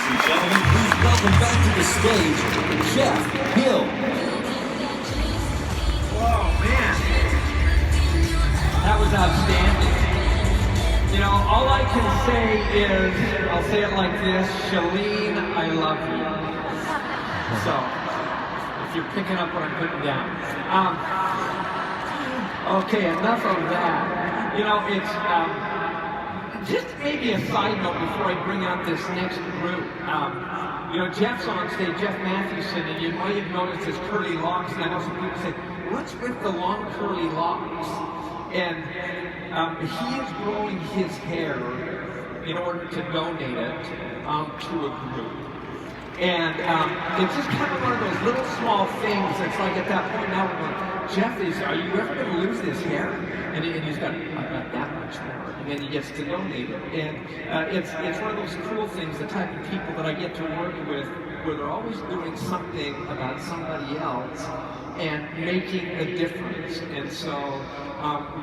and gentlemen, please welcome back to the stage, Jeff Hill. Whoa, man. That was outstanding. You know, all I can say is, I'll say it like this, Shalene, I love you. So, if you're picking up what I'm putting down. Okay, enough of that. You know, it's, just maybe a side note before I bring out this next group. You know, Jeff's on stage, Jeff Matthewson, and you might have noticed his curly locks, and I know some people say, what's with the long curly locks? And he is growing his hair in order to donate it to a group. And it's just kind of one of those little small things. It's like at that point now, we're going, Jeff, are you ever going to lose this hair? And he's got that much more. And then he gets to donate it. And it's one of those cool things, the type of people that I get to work with, where they're always doing something about somebody else and making a difference. And so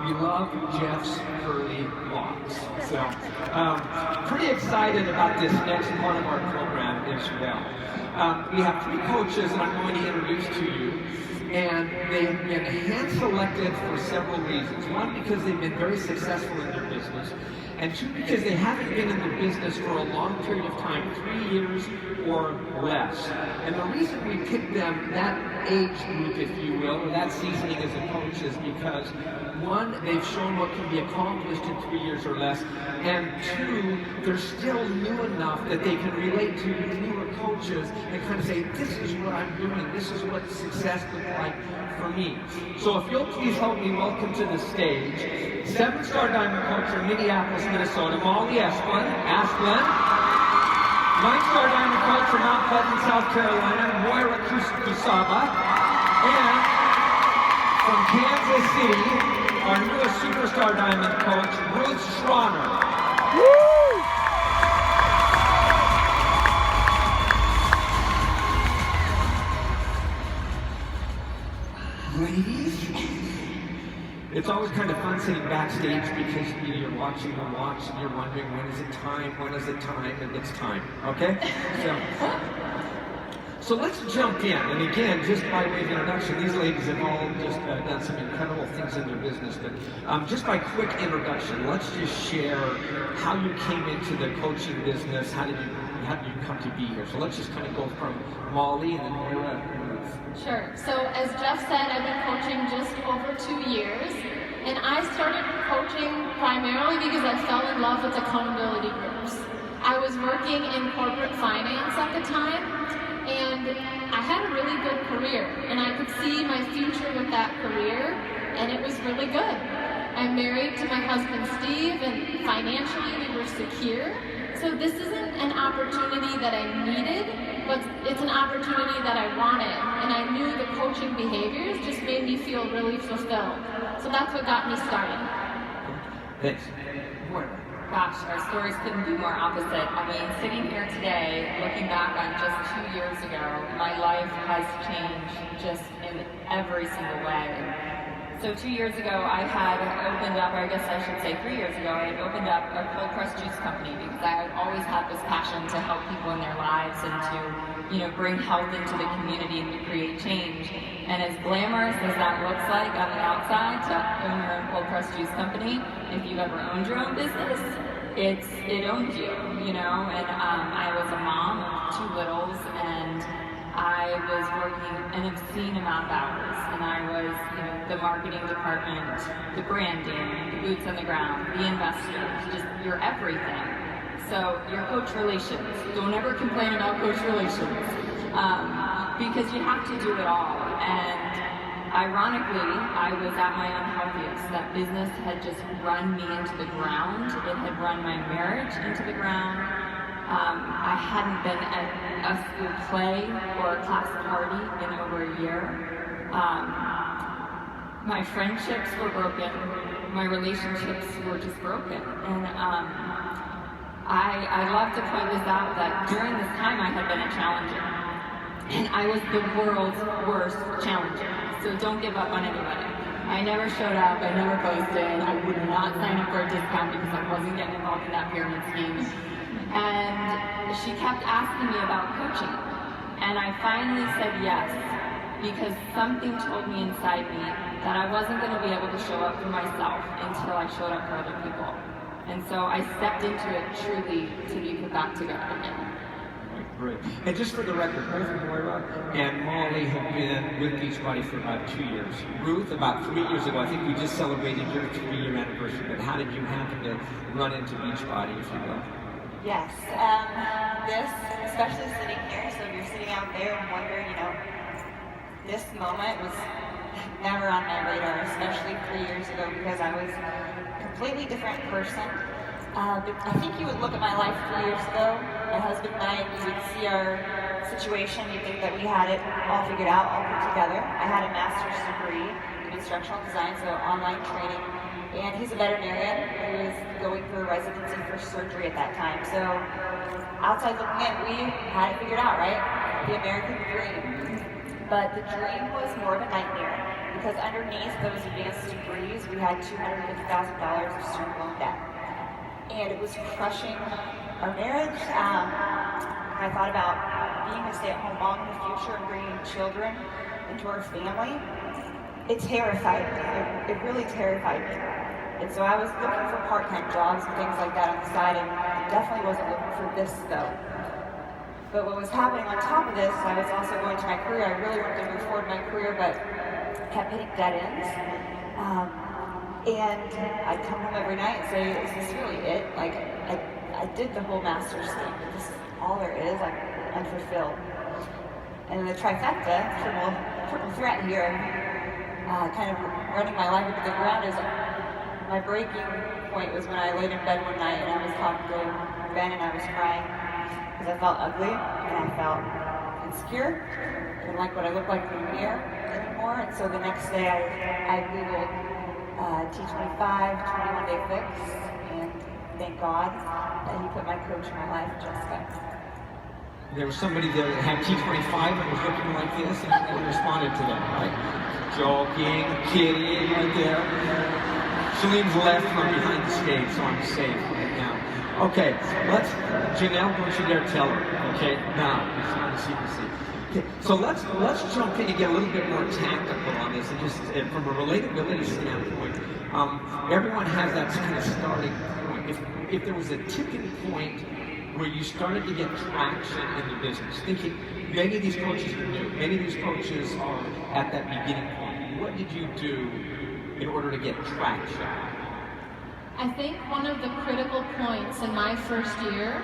we love Jeff's curly locks. So pretty excited about this next part of our program as well. We have three coaches that I'm going to introduce to you. And they have been hand-selected for several reasons. One, because they've been very successful in their business. And two, because they haven't been in the business for a long period of time, 3 years or less. And the reason we picked them, that age group, if you will, or that seasoning as a coach, is because one, they've shown what can be accomplished in 3 years or less, and two, they're still new enough that they can relate to newer coaches and kind of say, this is what I'm doing, this is what success looks like for me. So if you'll please help me welcome to the stage 7-star diamond coach from Minneapolis, Minnesota, Molly Asplin. 9-star diamond coach from Mount Pleasant, South Carolina, Moira Kusaba. And from Kansas City, our newest superstar diamond coach, Ruth Schroner. Ladies, it's always kind of fun sitting backstage because you're watching the watch and you're wondering when is it time, and it's time, okay? So let's jump in, and again, just by way of introduction, these ladies have all just done some incredible things in their business, but just by quick introduction, let's just share how you came into the coaching business, how did you come to be here? So let's just kind of go from Molly and then Moira. Sure. So as Jeff said, I've been coaching just over 2 years, and I started coaching primarily because I fell in love with accountability groups. I was working in corporate finance at the time, and I had a really good career, and I could see my future with that career, and it was really good. I'm married to my husband Steve, and financially we were secure. So this isn't an opportunity that I needed, but it's an opportunity that I wanted, and I knew the coaching behaviors just made me feel really fulfilled. So that's what got me started. Thanks. Gosh, our stories couldn't be more opposite. I mean, sitting here today, looking back on just 2 years ago, my life has changed just in every single way. So 2 years ago, I had opened up, or I guess I should say 3 years ago, I had opened up a cold pressed juice company because I had always had this passion to help people in their lives and to, bring health into the community and to create change. And as glamorous as that looks like on the outside, to own your own cold pressed juice company, if you've ever owned your own business, it owns you, And I was a mom of 2 littles, and I was working an obscene amount of hours, and I was, the marketing department, the branding, the boots on the ground, the investors, just your everything. So your coach relations, don't ever complain about coach relations, because you have to do it all. And ironically, I was at my unhealthiest. That business had just run me into the ground. It had run my marriage into the ground. I hadn't been at a school play or a class party in over a year. My friendships were broken. My relationships were just broken. And I love to point this out that during this time I had been a challenger. And I was the world's worst challenger. So don't give up on anybody. I never showed up, I never posted, I would not sign up for a discount because I wasn't getting involved in that pyramid scheme. And she kept asking me about coaching. And I finally said yes, because something told me inside me that I wasn't going to be able to show up for myself until I showed up for other people. And so I stepped into it truly to be put back together again. Great. And just for the record, both Moira and Molly have been with Beachbody for about 2 years. Ruth, about 3 years ago, I think we just celebrated your 3-year anniversary, but how did you happen to run into Beachbody, if you will? Yes, this, especially sitting here, so if you're sitting out there and wondering, this moment was never on my radar, especially 3 years ago, because I was a completely different person. I think you would look at my life 3 years ago, my husband and I, and you would see our situation, you'd think that we had it all figured out, all put together. I had a master's degree in instructional design, so online training, and he's a veterinarian who was going through a residency for surgery at that time. So outside looking in, we had it figured out, right? The American dream. But the dream was more of a nightmare, because underneath those advanced degrees, we had $250,000 of student loan debt. And it was crushing our marriage. I thought about being a stay-at-home mom in the future and bringing children into our family. It terrified me. It really terrified me. And so I was looking for part-time jobs and things like that on the side, and definitely wasn't looking for this though. But what was happening on top of this, I was also going to my career. I really wanted to move forward in my career, but kept hitting dead ends. And I'd come home every night and say, is this really it? Like, I did the whole master's thing, but this is all there is. I'm unfulfilled. And the trifecta, triple threat here, kind of running my life into the ground, is my breaking point was when I laid in bed one night and I was talking to Ben and I was crying because I felt ugly and I felt insecure. I didn't like what I looked like in the mirror anymore. And so the next day I Googled T25, 21-day fix, and thank God that he put my coach in my life, Jessica. There was somebody there that had T25 and was looking like this and responded to them, right? Joking, kidding, right there. Shalene's left from behind the stage, so I'm safe right now. Okay, Janelle, don't you dare tell her, okay? Now, it's not a secrecy. Okay, so let's jump in and get a little bit more tactical on this, and just from a relatability standpoint, everyone has that kind of starting point. If there was a tipping point where you started to get traction in the business, thinking many of these coaches are new, many of these coaches are at that beginning point, what did you do in order to get traction? I think one of the critical points in my first year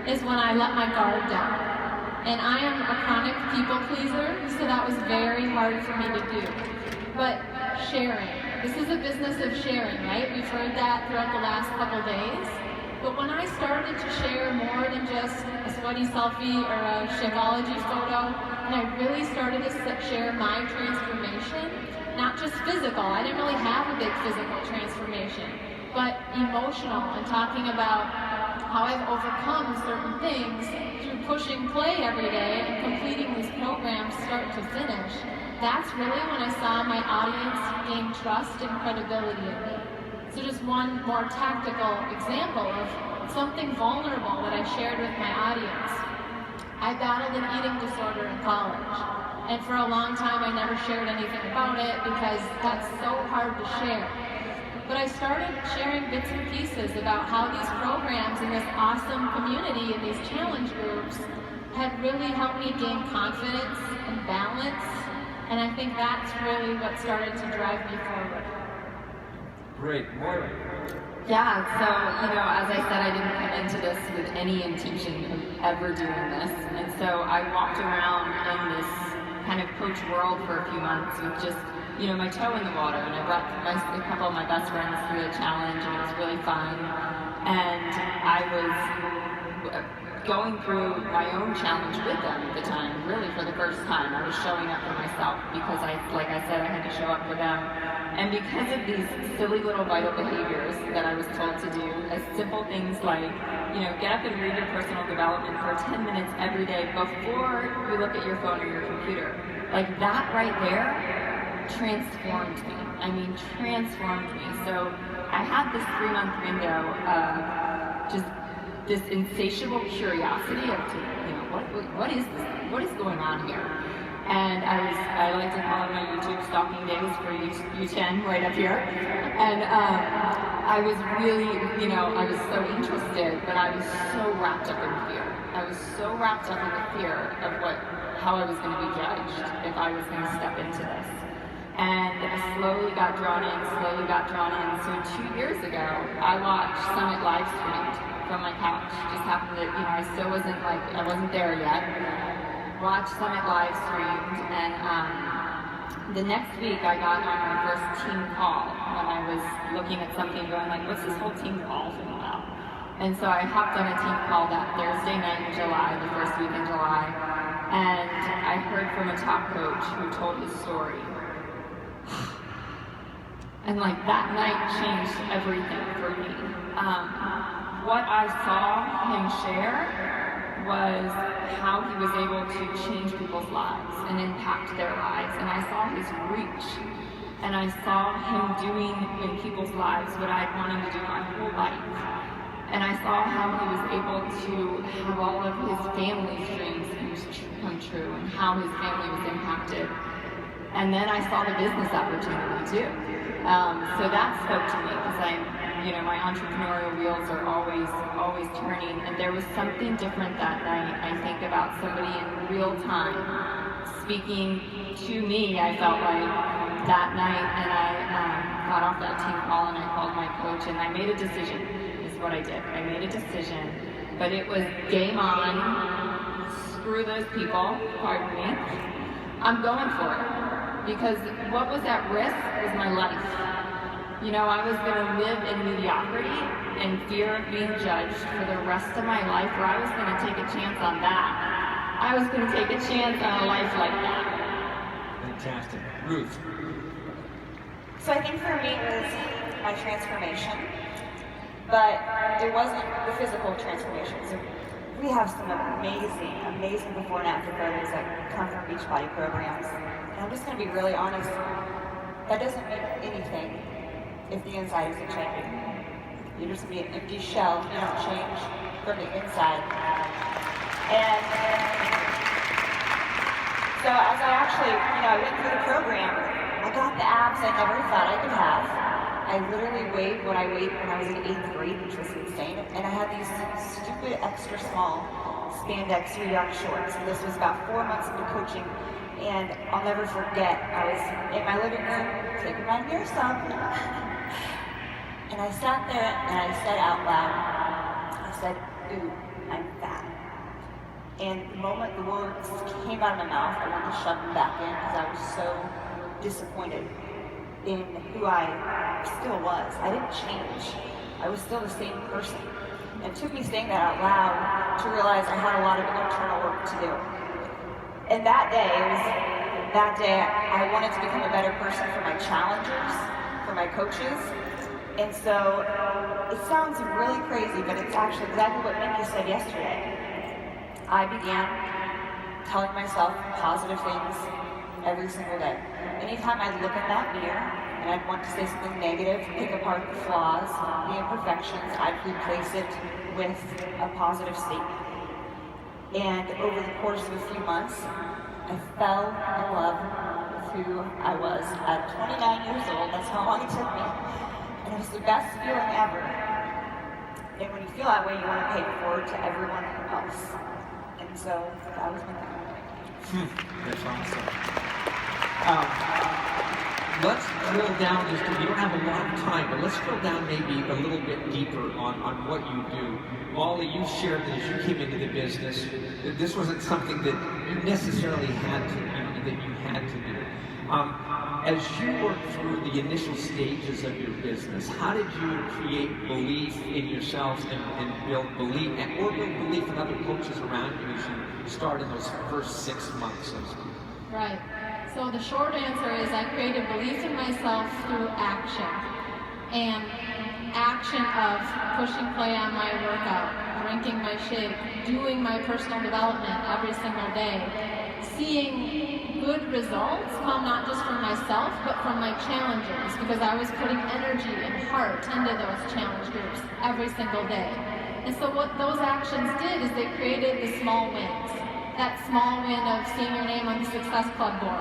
is when I let my guard down. And I am a chronic people pleaser, so that was very hard for me to do. But sharing. This is a business of sharing, right? We've heard that throughout the last couple days. But when I started to share more than just a sweaty selfie or a Shakeology photo, and I really started to share my transformation, not just physical, I didn't really have a big physical transformation, but emotional, and talking about how I've overcome certain things through pushing play every day and completing these programs start to finish. That's really when I saw my audience gain trust and credibility in me. So just one more tactical example of something vulnerable that I shared with my audience. I battled an eating disorder in college, and for a long time I never shared anything about it because that's so hard to share. But I started sharing bits and pieces about how these programs and this awesome community and these challenge groups had really helped me gain confidence and balance, and I think that's really what started to drive me forward. Great. Moira. Yeah, so, as I said, I didn't come into this with any intention of ever doing this. And so I walked around in this kind of coach world for a few months with just, my toe in the water. And I brought a couple of my best friends through the challenge, and it was really fun. And I was going through my own challenge with them at the time, really for the first time. I was showing up for myself because like I said, I had to show up for them. And because of these silly little vital behaviors that I was told to do, as simple things like, get up and read your personal development for 10 minutes every day before you look at your phone or your computer. Like that right there transformed me. Transformed me. So I had this 3-month window of just this insatiable curiosity of, what is this? What is going on here? And I like to call it my YouTube stalking days for U10 right up here. And I was really, I was so interested, but I was so wrapped up in fear. I was so wrapped up in the fear of how I was going to be judged if I was going to step into this. And I slowly got drawn in. So 2 years ago, I watched Summit live streamed from my couch. Just happened that, I still I wasn't there yet. Watched Summit live streamed, and the next week I got on my first team call when I was looking at something going like, what's this whole team call thing about? And so I hopped on a team call that Thursday night in July, the first week in July, and I heard from a top coach who told his story. And that night changed everything for me. What I saw him share was how he was able to change people's lives and impact their lives. And I saw his reach. And I saw him doing in people's lives what I'd wanted to do my whole life. And I saw how he was able to have all of his family's dreams come true and how his family was impacted. And then I saw the business opportunity too. So that spoke to me because my entrepreneurial wheels are always turning, and there was something different that night, I think, about somebody in real time speaking to me, I felt like, that night, and I got off that team call and I called my coach and I made a decision, is what I did. I made a decision, but it was game on, screw those people, pardon me, I'm going for it, because what was at risk was my life. I was going to live in mediocrity and fear of being judged for the rest of my life, or I was going to take a chance on that. I was going to take a chance on a life like that. Fantastic. Ruth. So I think for me it was my transformation, but it wasn't the physical transformation. So we have some amazing before and after photos that come from Beachbody programs. And I'm just going to be really honest, that doesn't mean anything if the inside isn't changing. You're just going to be an empty shell if you don't change from the inside. And so as I actually, I went through the program, I got the abs I never thought I could have. I literally weighed what I weighed when I was in 8th grade, which was insane. And I had these stupid extra small spandex young shorts. And this was about 4 months into coaching. And I'll never forget, I was in my living room, taking my ears off. And I sat there and I said out loud, I said, ooh, I'm fat. And the moment the words came out of my mouth, I wanted to shove them back in because I was so disappointed in who I still was. I didn't change. I was still the same person. And it took me saying that out loud to realize I had a lot of internal work to do. And that day I wanted to become a better person for my challengers, for my coaches. And so it sounds really crazy, but it's actually exactly what Nikki said yesterday. I began telling myself positive things every single day. Anytime I'd look in that mirror and I'd want to say something negative, pick apart the flaws, the imperfections, I'd replace it with a positive statement. And over the course of a few months, I fell in love with who I was at 29 years old. That's how long it took me. And it was the best feeling ever. And when you feel that way, you want to pay it forward to everyone else. And so that was my thing. That's awesome. Let's drill down just we don't have a lot of time, but let's drill down maybe a little bit deeper on what you do. Molly, you shared that as you came into the business, that this wasn't something that you necessarily had to do. As you worked through the initial stages of your business, how did you create belief in yourselves and build belief, or build belief in other coaches around you as you start in those first 6 months? Right. So the short answer is I created belief in myself through action. And action of pushing play on my workout, drinking my shake, doing my personal development every single day, seeing good results come not just from myself, but from my challengers, because I was putting energy and heart into those challenge groups every single day. And so what those actions did is they created the small wins. That small win of seeing your name on the Success Club board,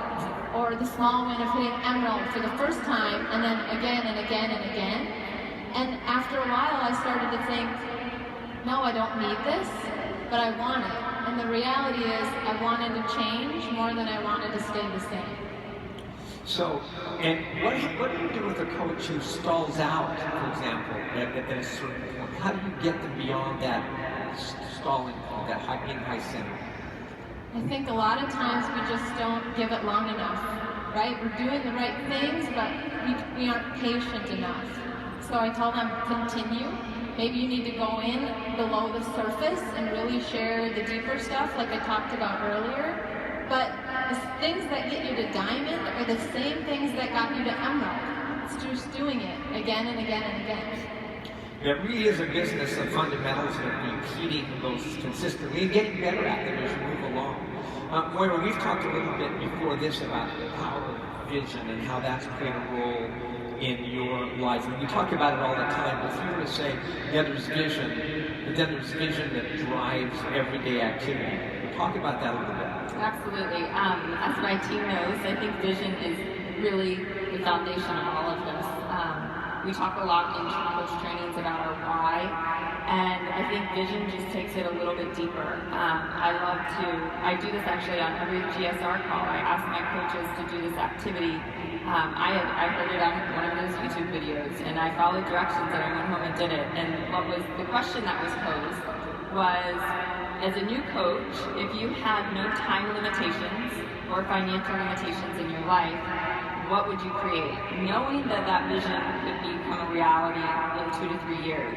or the small win of hitting Emerald for the first time, and then again and again and again. And after a while, I started to think, no, I don't need this, but I want it. And the reality is, I wanted to change more than I wanted to stay the same. So, and what do you do with a coach who stalls out, for example, at a certain point? How do you get them beyond that stalling point, that high center? I think a lot of times we just don't give it long enough, right? We're doing the right things, but we aren't patient enough. So I tell them, continue. Maybe you need to go in below the surface and really share the deeper stuff like I talked about earlier. But the things that get you to diamond are the same things that got you to emerald. It's just doing it again and again and again. It really is a business of fundamentals and repeating those consistently and getting better at them as you move along. Moira, we've talked a little bit before this about the power of vision and how that's played a role in your life. And we talk about it all the time, but if you were to say, yeah, there's vision, but then there's vision that drives everyday activity. Talk about that a little bit. Absolutely. As my team knows, I think vision is really the foundation of all of this. We talk a lot in coach trainings about our why, and I think vision just takes it a little bit deeper. I do this actually on every GSR call. I ask my coaches to do this activity. I heard it on one of those YouTube videos, and I followed directions, and I went home and did it. And what was the question that was posed was, as a new coach, if you had no time limitations or financial limitations in your life, what would you create? Knowing that that vision could become a reality in 2 to 3 years.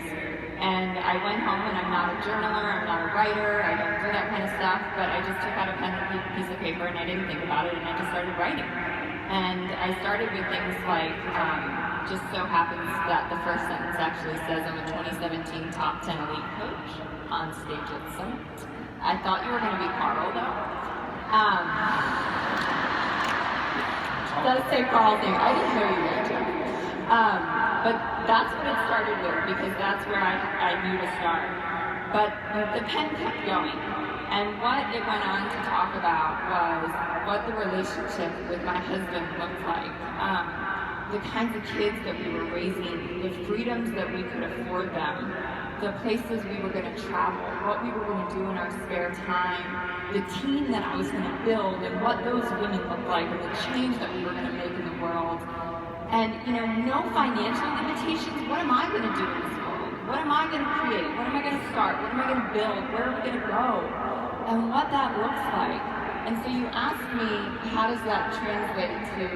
And I went home, and I'm not a journaler, I'm not a writer, I don't do that kind of stuff, but I just took out a pen and a piece of paper, and I didn't think about it, and I just started writing. And I started with things like, just so happens that the first sentence actually says I'm a 2017 top 10 elite coach on stage at Summit. I thought you were going to be Carl, though. It does say Carl thing. I didn't know you were going to. But that's what it started with, because that's where I knew to start. But the pen kept going. And what it went on to talk about was what the relationship with my husband looked like. The kinds of kids that we were raising, the freedoms that we could afford them, the places we were going to travel, what we were going to do in our spare time, the team that I was going to build, and what those women looked like, and the change that we were going to make in the world. And, no financial limitations. What am I going to do in this world? What am I going to create? What am I going to start? What am I going to build? Where are we going to go? And what that looks like. And so you ask me, how does that translate to,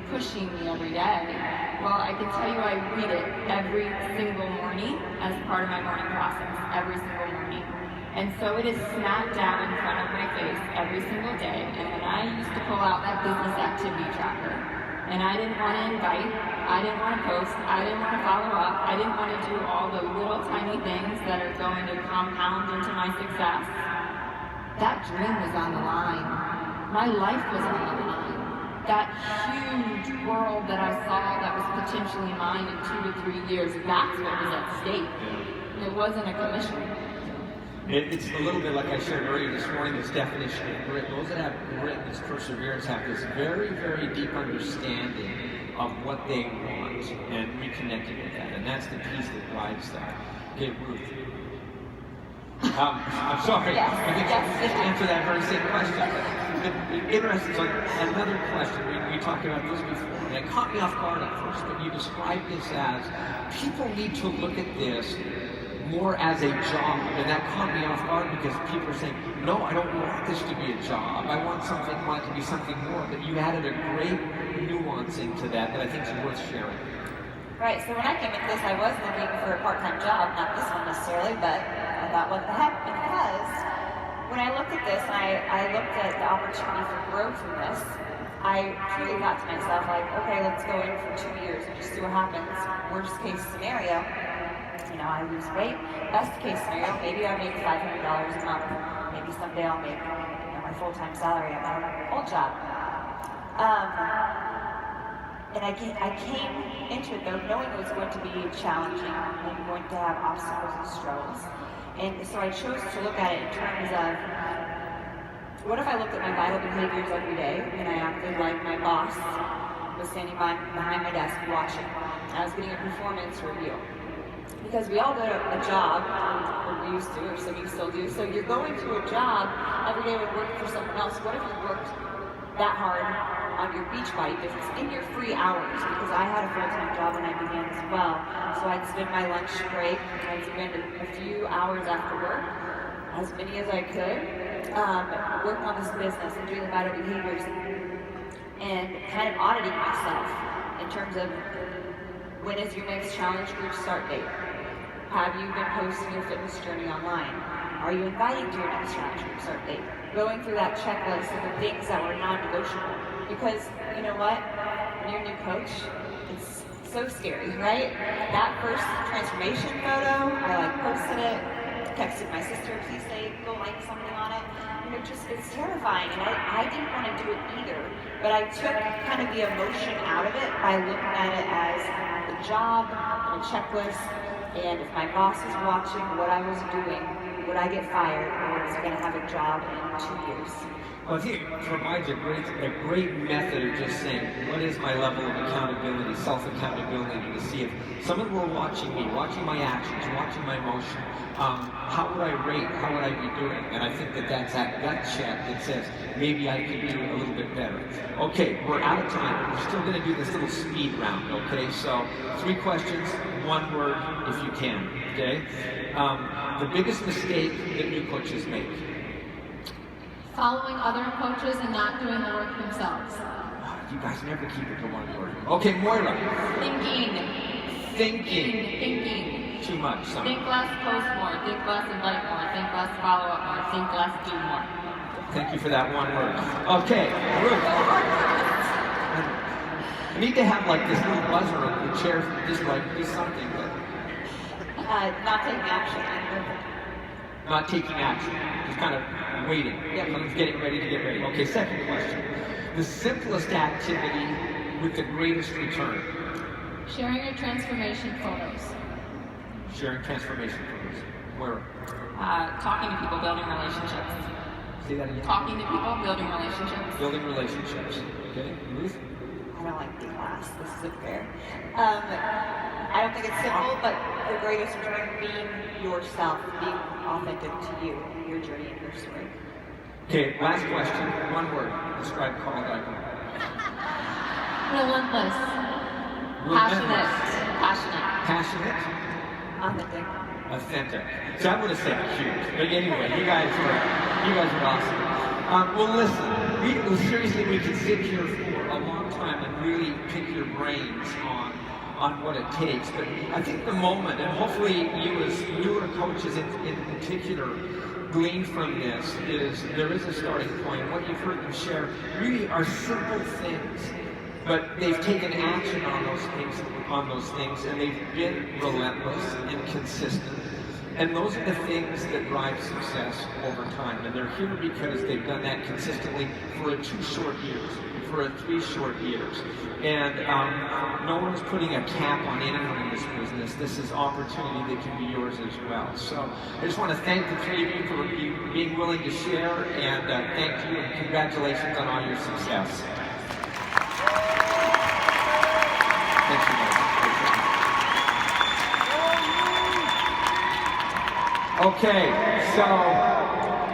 pushing me every day? Well, I can tell you I read it every single morning as part of my morning process, every single morning. And so it is smack dab in front of my face every single day. And when I used to pull out that business activity tracker, and I didn't want to invite, I didn't want to post, I didn't want to follow up, I didn't want to do all the little tiny things that are going to compound into my success, that dream was on the line. My life was on the line. That huge world that I saw that was potentially mine in 2 to 3 years, that's what was at stake. It wasn't a commission. It's a little bit like I shared earlier this morning, this definition of grit. Those that have grit, this perseverance, have this very, very deep understanding of what they want and reconnecting with that. And that's the piece that drives that. Okay, Ruth. I'm sorry. Yes. I think just answer that very same question. Interesting. So another question. We talked about this before, and it caught me off guard at first. But you described this as people need to look at this more as a job, and that caught me off guard because people are saying, "No, I don't want this to be a job. I want it to be something more." But you added a great nuance into that I think is worth sharing. Right, so when I came into this, I was looking for a part-time job, not this one necessarily, but I thought, what the heck? Because when I looked at this, and I looked at the opportunity for growth in this, I truly thought to myself, like, okay, let's go in for 2 years and just see what happens. Worst case scenario, I lose weight. Best case scenario, maybe I make $500 a month. Maybe someday I'll make my full-time salary at my old job. And I came into it though knowing it was going to be challenging and going to have obstacles and struggles. And so I chose to look at it in terms of, what if I looked at my vital behaviors every day and I acted like my boss was standing behind my desk watching. I was getting a performance review. Because we all go to a job, or we used to, or some of you still do, so you're going to a job every day and working for someone else. What if you worked that hard on your Beachbody business in your free hours? Because I had a full-time job when I began as well. So I'd spend my lunch break, I'd spend a few hours after work, as many as I could, working on this business and doing the vital behaviors and kind of auditing myself in terms of, when is your next challenge group start date? Have you been posting your fitness journey online? Are you inviting to your next challenge group start date? Going through that checklist of the things that were non-negotiable. Because, you know what? When you're a new coach, it's so scary, right? That first transformation photo, I posted it, texted my sister, please go like something on it. It's terrifying, and I didn't want to do it either, but I took kind of the emotion out of it by looking at it as a job, and a checklist, and if my boss is watching what I was doing, would I get fired, or was I going to have a job in 2 years? Well, I think it provides a great method of just saying, what is my level of accountability, self-accountability, to see if someone were watching me, watching my actions, watching my emotion, how would I rate, how would I be doing? And I think that's that gut check that says, maybe I could do a little bit better. Okay, we're out of time, but we're still going to do this little speed round, okay? So, 3 questions, 1 word, if you can, okay? The biggest mistake that new coaches make. Following other coaches and not doing the work themselves. You guys never keep it to 1 word. Okay, Moira. Thinking. Too much. Think less, post more. Think less, invite more. Think less, follow up more. Think less, do more. Thank you for that 1 word. Okay, Ruth. I need to have this little buzzer on the chair, just do something. Not taking action. Not taking action. Just kind of waiting. Someone's getting ready to get ready. Okay, second question. The simplest activity with the greatest return. Sharing your transformation photos. Sharing transformation photos. Where? Talking to people, building relationships. Say that again. Talking to people, building relationships. Building relationships. Okay, Ruth? I don't like being last. This isn't fair. I don't think it's simple, but the greatest return being yourself, being authentic to you, your journey and your story. Okay, last question. 1 word. Describe Carl Deichmann. Relentless. Passionate. Authentic. So I would have said cute. But anyway, you guys are awesome. Well, listen. Seriously, we could sit here for a long time and really pick your brains on what it takes. But I think the moment, and hopefully you as newer coaches in particular, glean from this, is there is a starting point. What you've heard them share really are simple things, but they've taken action on those things, and they've been relentless and consistent. And those are the things that drive success over time. And they're here because they've done that consistently for 2 short years, for 3 short years. And no one's putting a cap on anyone in this business. This is opportunity that can be yours as well. So I just want to thank the 3 of you for being willing to share, and thank you and congratulations on all your success. Thank you, guys. Okay, so,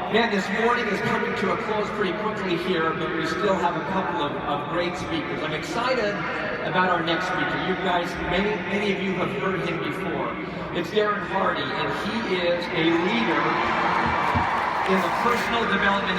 man, this morning is coming to a close pretty quickly here, but we still have a couple of great speakers. I'm excited about our next speaker. You guys, many of you have heard him before. It's Darren Hardy, and he is a leader in the personal development